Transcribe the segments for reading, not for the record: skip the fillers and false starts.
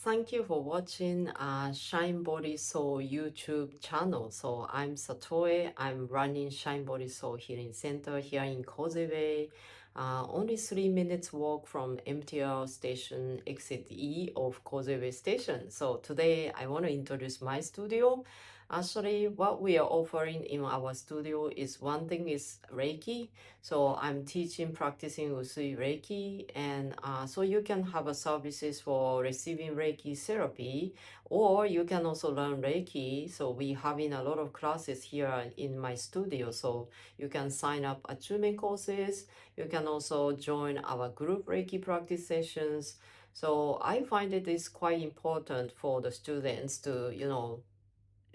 Thank you for watching Shine Body Soul YouTube channel. So I'm Satoe. I'm running Shine Body Soul Healing Center here in Causeway Bay. Only 3 minutes walk from MTR station exit E of Causeway Bay station. So today I want to introduce my studio. Actually, what we are offering in our studio is one thing is Reiki. So I'm teaching, practicing Usui Reiki, and so you can have a services for receiving Reiki therapy, or you can also learn Reiki. So we having a lot of classes here in my studio. So you can sign up attunement courses. You can also join our group Reiki practice sessions. So I find it is quite important for the students to,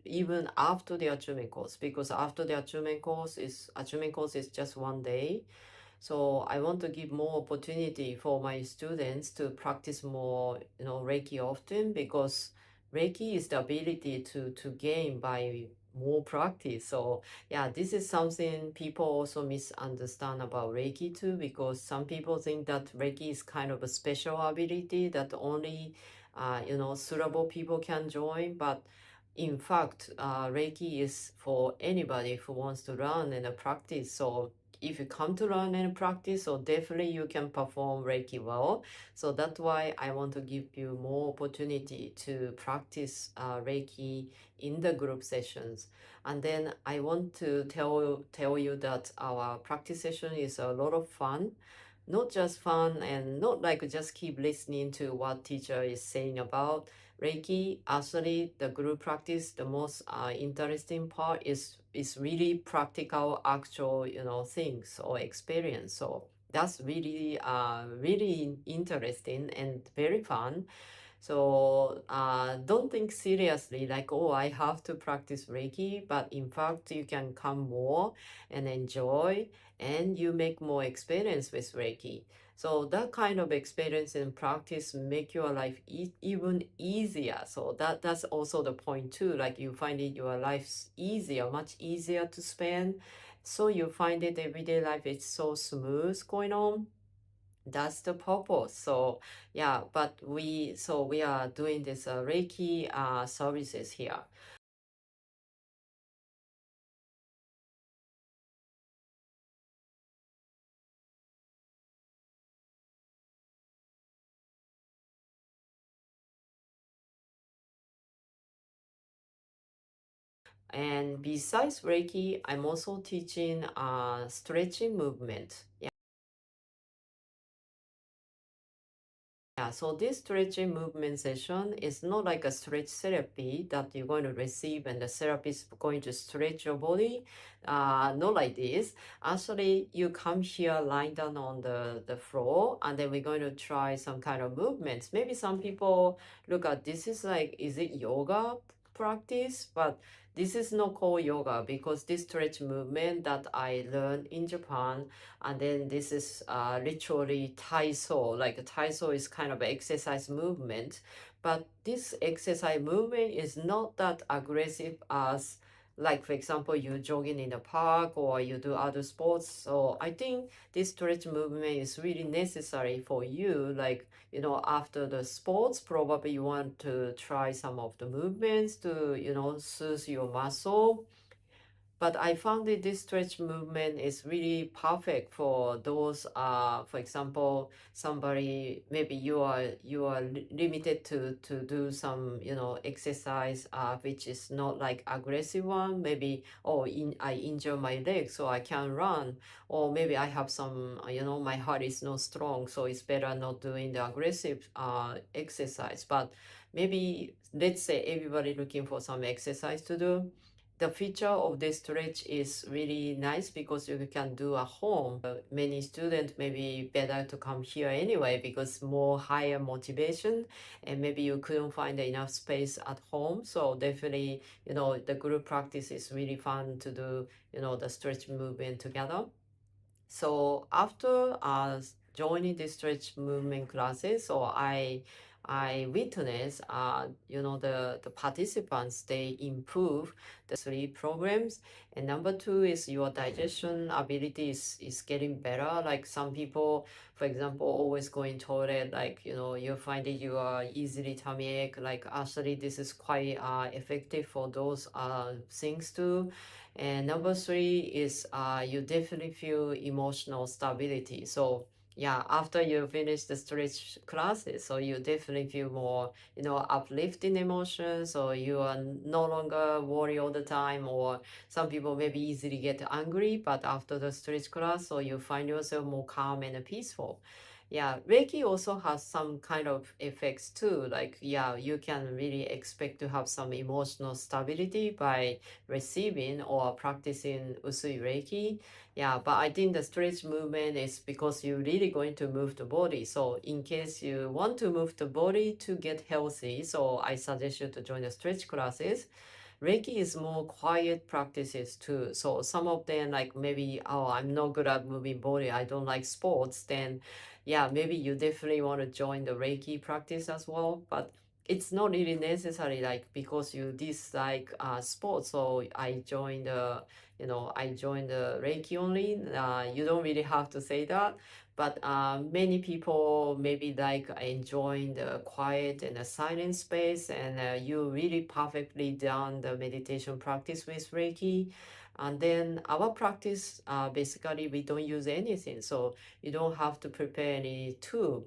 even after the attunement course, because after the attunement course is just 1 day. So I want to give more opportunity for my students to practice more, Reiki often, because Reiki is the ability to gain by more practice. So yeah, this is something people also misunderstand about Reiki too, because some people think that Reiki is kind of a special ability that only suitable people can join. But in fact, Reiki is for anybody who wants to learn and practice. So if you come to learn and practice, so definitely you can perform Reiki well. So that's why I want to give you more opportunity to practice Reiki in the group sessions. And then I want to tell you that our practice session is a lot of fun. Not just fun and not like just keep listening to what teacher is saying about Reiki. Actually, the group practice, the most interesting part is really practical, actual, things or experience. So that's really interesting and very fun. So don't think seriously like, oh, I have to practice Reiki, but in fact, you can come more and enjoy, and you make more experience with Reiki. So that kind of experience and practice make your life even easier. So that's also the point too. Like you find it your life's easier, much easier to spend. So you find it everyday life is so smooth going on. That's the purpose. So yeah, but we are doing this Reiki services here. And besides Reiki, I'm also teaching stretching movement. Yeah, so this stretching movement session is not like a stretch therapy that you're going to receive and the therapist is going to stretch your body. Not like this. Actually, you come here, lie down on the floor, and then we're going to try some kind of movements. Maybe some people look at this is like, is it yoga practice? But this is not called yoga because this stretch movement that I learned in Japan, and then this is literally Taiso. Like Taiso is kind of exercise movement, but this exercise movement is not that aggressive as, like for example, you jogging in the park or you do other sports. So I think this stretch movement is really necessary for you. Like, after the sports, probably you want to try some of the movements to, soothe your muscle. But I found that this stretch movement is really perfect for those, for example, somebody, maybe you are limited to do some, exercise, which is not like aggressive one. Maybe, oh, I injure my leg, so I can't run. Or maybe I have some, my heart is not strong, so it's better not doing the aggressive exercise. But maybe, let's say everybody looking for some exercise to do. The feature of this stretch is really nice because you can do at home. Many students maybe better to come here anyway because more higher motivation, and maybe you couldn't find enough space at home. So definitely, the group practice is really fun to do, the stretch movement together. So after joining the stretch movement classes, so I witness, the participants, they improve the three programs. And number two is your digestion ability is getting better. Like some people, for example, always going toilet, like, you find that you are easily tummy ache. Like actually, this is quite effective for those things too. And number three is you definitely feel emotional stability. So yeah, after you finish the stretch classes, so you definitely feel more, uplifting emotions, or you are no longer worry all the time, or some people maybe easily get angry, but after the stretch class, so you find yourself more calm and peaceful. Yeah, Reiki also has some kind of effects too. Like, yeah, you can really expect to have some emotional stability by receiving or practicing Usui Reiki. Yeah, but I think the stretch movement is because you're really going to move the body. So in case you want to move the body to get healthy, so I suggest you to join the stretch classes. Reiki is more quiet practices too. So some of them, like maybe, oh, I'm not good at moving body, I don't like sports, then yeah, maybe you definitely want to join the Reiki practice as well. But it's not really necessary, like because you dislike sports, so I joined the Reiki only. You don't really have to say that. But many people maybe like enjoying the quiet and the silent space, and you really perfectly done the meditation practice with Reiki. And then our practice, basically, we don't use anything, so you don't have to prepare any tool.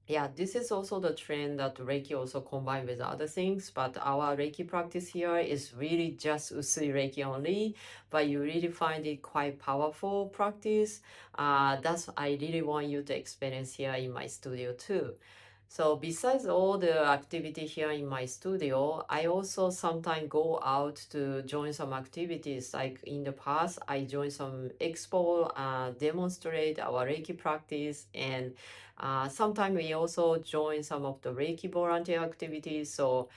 Yeah, this is also the trend that Reiki also combined with other things, but our Reiki practice here is really just Usui Reiki only, but you really find it quite powerful practice. That's I really want you to experience here in my studio too. So besides all the activity here in my studio, I also sometimes go out to join some activities. Like in the past, I joined some expo, demonstrate our Reiki practice, and sometimes we also join some of the Reiki volunteer activities. So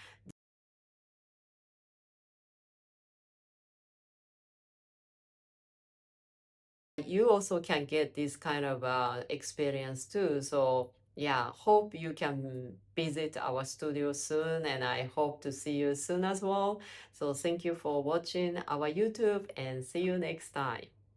you also can get this kind of experience too. So yeah, hope you can visit our studio soon, and I hope to see you soon as well. So thank you for watching our YouTube, and see you next time.